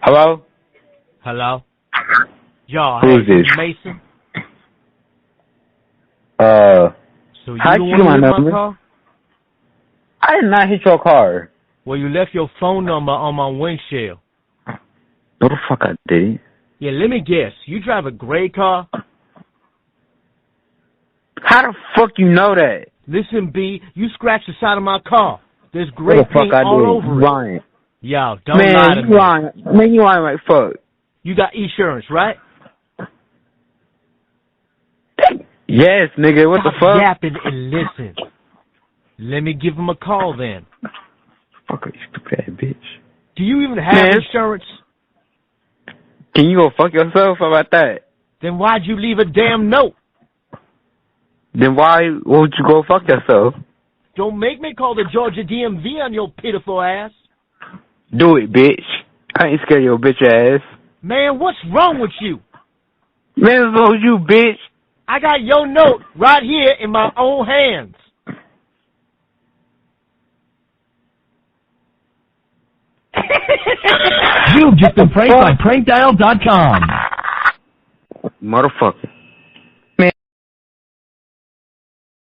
Hello? Hello? Yo, Who hey, is this? Mason? So you how'd the you one get who my hit my number? car? I did not hit your car. Well, you left your phone number on my windshield. No, the fuck I didn't. Yeah, let me guess. You drive a gray car? How the fuck you know that? Listen, B, you scratched the side of my car. There's What gray the fuck paint I all did? over You it. lying. Yo, don't lie to Man, me. you lying. Man, you lying like fuck. You got insurance, right? Yes, nigga, what Stop the fuck? yapping and listen. Let me give him a call then. Fuck you, stupid ass bitch. Do you even have Man. insurance? Can you go fuck yourself? How about that? Then why'd you leave a damn note? Then why won't you go fuck yourself? Don't make me call the Georgia DMV on your pitiful ass. Do it, bitch. I ain't scared of your bitch ass. Man, what's wrong with you? Man, so you, bitch. I got your note right here in my own hands. You've just been pranked by prankdial.com. Motherfucker.